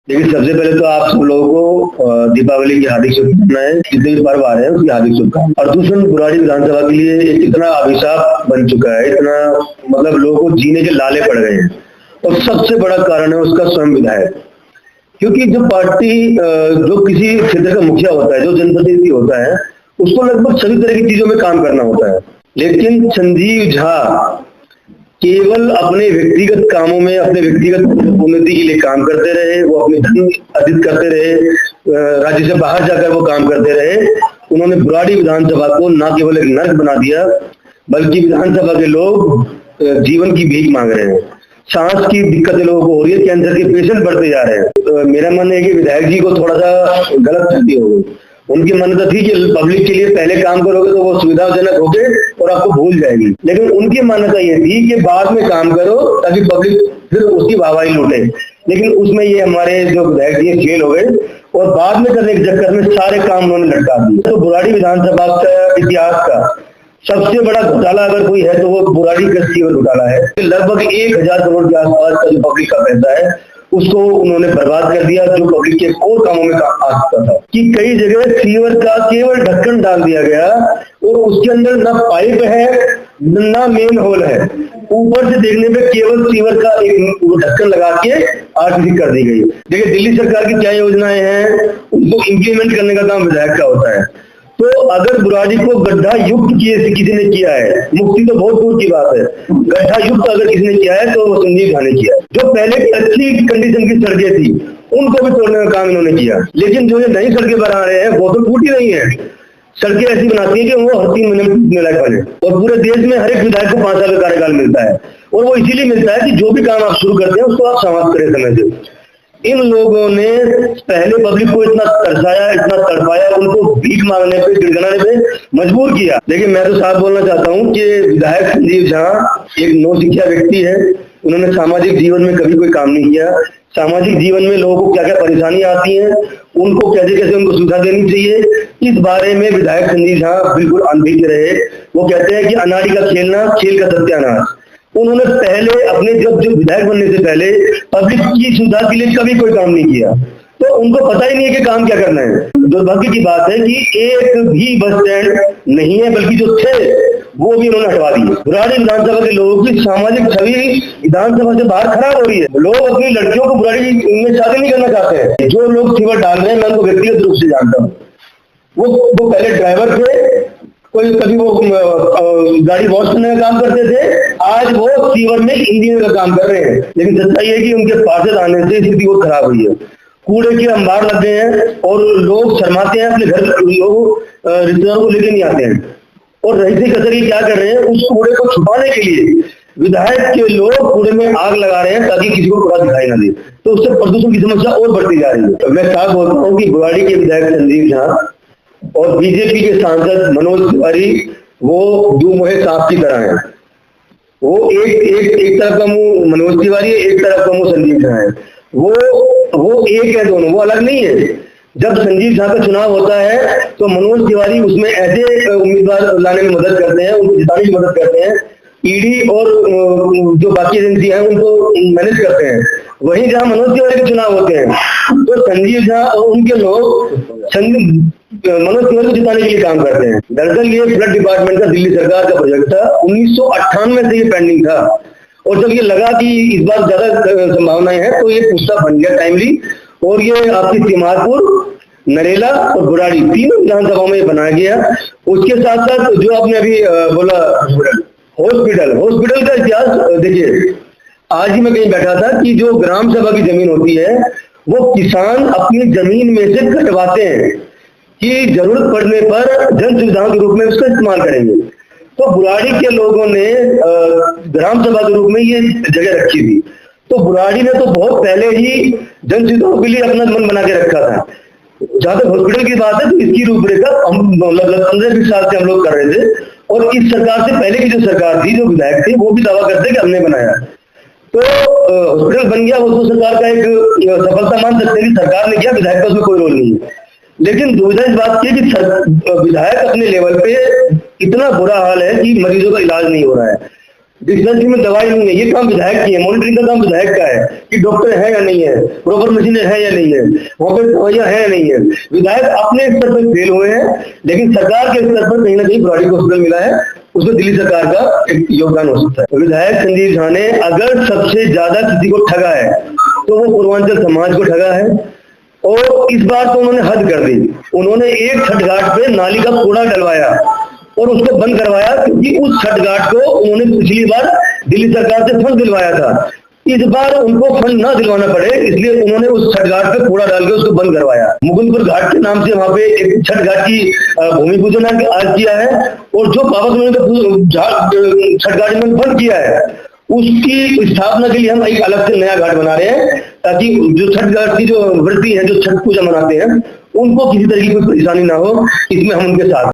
देखिए, सबसे पहले तो आप सब लोगों को दीपावली की हार्दिक शुभकामनाएं। जितने भी पर्व आ रहे हैं उसकी हार्दिक शुभकामनाएं। प्रदूषण बुराड़ी विधानसभा के लिए एक इतना अभिशाप बन चुका है, इतना मतलब लोगों को जीने के लाले पड़ गए हैं। और सबसे बड़ा कारण है उसका स्वयं विधायक। क्योंकि जो पार्टी जो किसी क्षेत्र का मुखिया होता है, जो जनप्रतिनिधि होता है, उसको लगभग सभी तरह की चीजों में काम करना होता है। लेकिन संजीव झा केवल अपने व्यक्तिगत कामों में, अपने व्यक्तिगत उन्नति के लिए काम करते रहे। वो अपने धन अर्जित करते रहे, राज्य से बाहर जाकर वो काम करते रहे। उन्होंने बुराड़ी विधानसभा को न केवल एक नर्क बना दिया, बल्कि विधानसभा के लोग जीवन की भीख मांग रहे हैं। सांस की दिक्कतें लोगों को हो रही है, कैंसर के पेशेंट बढ़ते जा रहे हैं। मेरा मन है कि विधायक जी को थोड़ा सा गलत फहमी हो गई। उनकी मान्यता थी कि पब्लिक के लिए पहले काम करोगे तो वो सुविधाजनक होगे और आपको भूल जाएगी। लेकिन उनकी मान्यता ये थी कि बाद में काम करो ताकि पब्लिक फिर उसकी वाहवाही लूटे। लेकिन उसमें ये हमारे जो विधायक जी फेल हो गए और बाद में करने के चक्कर में सारे काम उन्होंने लटका दिए। तो बुराड़ी विधानसभा का इतिहास का सबसे बड़ा घोटाला अगर कोई है तो वो बुराड़ी कृषि घोटाला है। लगभग 1000 करोड़ के आसपास का जो पब्लिक का पैसा है उसको उन्होंने बर्बाद कर दिया, जो पब्लिक के और कामों में आ सकता था। कि कई जगह सीवर का केवल ढक्कन डाल दिया गया और उसके अंदर ना पाइप है ना मेन होल है। ऊपर से देखने पे केवल सीवर का एक ढक्कन लगा के आरसीसी कर दी गई। देखिए, दिल्ली सरकार की क्या योजनाएं हैं, उनको इम्प्लीमेंट करने का काम विधायक का होता है। तो अगर बुराड़ी को गड्ढा युक्त किसी ने किया है, मुक्ति तो बहुत दूर की बात है, गड्ढा युक्त अगर किसी ने किया है तो वो संजीव झा ने किया। जो पहले की अच्छी कंडीशन की सड़कें थी उनको भी तोड़ने का काम इन्होंने किया। लेकिन जो ये नई सड़कें बना रहे हैं वो तो टूटी नहीं है। सड़कें ऐसी बनाती है कि वो हर 3 महीने टूटने लायक बने। और पूरे देश में हर एक विधायक को 5 साल का कार्यकाल मिलता है, और वो इसीलिए मिलता है कि जो भी काम आप शुरू करते हैं उसको आप समाप्त करें समय से। इन लोगों ने पहले पब्लिक को इतना तरसाया, इतना तड़पाया, उनको भीख मांगने पे, गिड़गिड़ाने पे मजबूर किया। लेकिन मैं तो साफ बोलना चाहता हूँ कि विधायक संजीव झा एक नौसिखिया व्यक्ति है। उन्होंने सामाजिक जीवन में कभी कोई काम नहीं किया। सामाजिक जीवन में लोगों को क्या क्या परेशानी आती है, उनको कैसे कैसे उनको सुविधा देनी चाहिए, इस बारे में विधायक संजीव झा बिल्कुल अनभिज्ञ रहे। वो कहते हैं कि अनाड़ी का खेलना, खेल का सत्यानाश। उन्होंने पहले अपने जो विधायक बनने से पहले पब्लिक की सुविधा के लिए कभी कोई काम नहीं किया, तो उनको पता ही नहीं है कि काम क्या करना है। दुर्भाग्य की बात है कि एक भी बस स्टैंड नहीं है, बल्कि जो थे वो भी उन्होंने हटवा दिए। बुराड़ी विधानसभा के लोगों की सामाजिक छवि विधानसभा से बाहर खराब हो रही है। लोग अपनी लड़कियों को बुराड़ी में शादी नहीं करना चाहते हैं। जो लोग सीवर डाल रहे हैं मैं उनको व्यक्तिगत रूप से जानता हूँ। वो पहले ड्राइवर थे, कोई कभी वो गाड़ी वॉश करने का काम करते थे, आज वो सीवर में इंजीनियर का काम कर रहे हैं। लेकिन सच्चाई है कि उनके पार्षद आने से स्थिति बहुत खराब हुई है। कूड़े के अंबार लग गए हैं और लोग शर्माते हैं, अपने घर लोग रिश्तेदारों को लेके नहीं आते हैं। और रईसी कचहरी क्या कर रहे हैं, उस कूड़े को छुपाने के लिए विधायक के लोग कूड़े में आग लगा रहे हैं ताकि किसी को कूड़ा दिखाई ना दे। तो उससे प्रदूषण की समस्या और बढ़ती जा रही है। मैं साफ बोलता हूँ कि बुराड़ी के विधायक संजीव झा और बीजेपी के सांसद मनोज तिवारी वो दो मुहे सांप की तरह हैं। वो एक तरफ का मुंह मनोज तिवारी है, एक तरफ का मुंह संजीव झा है। वो एक है, दोनों, वो अलग नहीं है। जब संजीव झा का चुनाव होता है तो मनोज तिवारी उसमें ऐसे उम्मीदवार लाने में मदद करते हैं, उनको जिताने की मदद करते हैं। ईडी और जो बाकी एजेंसियां हैं उनको मैनेज करते हैं। वहीं जहां मनोज तिवारी के चुनाव होते हैं तो संजीव झा और उनके लोग मनोज तिवारी को जिताने के लिए काम करते हैं। दरअसल ये फ्लड डिपार्टमेंट का दिल्ली सरकार का प्रोजेक्ट था, 1998 से ये पेंडिंग था। और जब ये लगा कि इस बार ज्यादा संभावनाएं हैं तो ये पुस्ता बन गया टाइमली। और ये आपकी तिमारपुर, नरेला और बुराड़ी तीनों विधानसभाओं में बनाया गया। उसके साथ साथ जो आपने अभी बोला हॉस्पिटल का इतिहास देखिए, आज ही मैं कहीं बैठा था कि जो ग्राम सभा की जमीन होती है वो किसान अपनी जमीन में से कटवाते हैं कि जरूरत पड़ने पर जन सुविधाओं के रूप में उसका इस्तेमाल करेंगे। तो बुराड़ी के लोगों ने ग्राम सभा के रूप में ये जगह रखी थी। तो बुराड़ी ने तो बहुत पहले ही जन सुविधाओं के लिए अपना मन बना के रखा था। जहां तक हॉस्पिटल की बात है तो इसकी रूपरेखा हम लगभग 15-20 साल से हम लोग कर रहे थे। और इस सरकार से पहले की जो सरकार थी, जो विधायक थे, वो भी दावा करते कि हमने बनाया। तो हॉस्पिटल बन गया, उसको सरकार का एक सफलता मान सकते हैं कि सरकार ने किया, विधायक का उसमें कोई रोल नहीं है। लेकिन दुविधा इस बात की कि विधायक अपने लेवल पे इतना बुरा हाल है कि मरीजों का इलाज नहीं हो रहा है। डिस्पेंसरी में दवाई नहीं है, ये काम विधायक की है। मॉनिटरिंग का काम विधायक का है कि डॉक्टर है या नहीं है, प्रॉपर मशीनें है या नहीं है, वहाँ पे दवाइयाँ है या नहीं है। विधायक अपने स्तर पर फेल हुए हैं, लेकिन सरकार के स्तर पर कहीं ना कहीं बुराड़ी को हॉस्पिटल मिला है, उसमें दिल्ली सरकार का एक योगदान हो सकता है। विधायक संजीव झा ने अगर सबसे ज्यादा किसी को ठगा है तो वो पूर्वांचल समाज को ठगा है, और इस बार तो उन्होंने हद कर दी। उन्होंने एक छठ घाट पे नाली का कूड़ा डलवाया और उसको बंद करवाया, क्योंकि उस छठ घाट को उन्होंने पिछली बार दिल्ली सरकार से फंड दिलवाया था। इस बार उनको फंड ना दिलवाना पड़े, इसलिए उन्होंने उस छठ घाट पे कूड़ा डाल के उसको बंद करवाया। मुकुंदपुर घाट के नाम से वहां पे एक छठ घाट की भूमि पूजन आज किया है, और जो बाबा उन्होंने छठ घाट में बंद किया है उसकी स्थापना के लिए हम एक अलग से नया घाट बना रहे हैं, ताकि जो छठ घाट की जो व्रती है, जो छठ पूजा मनाते हैं, उनको किसी तरह की कोई परेशानी ना हो। इसमें हम उनके साथ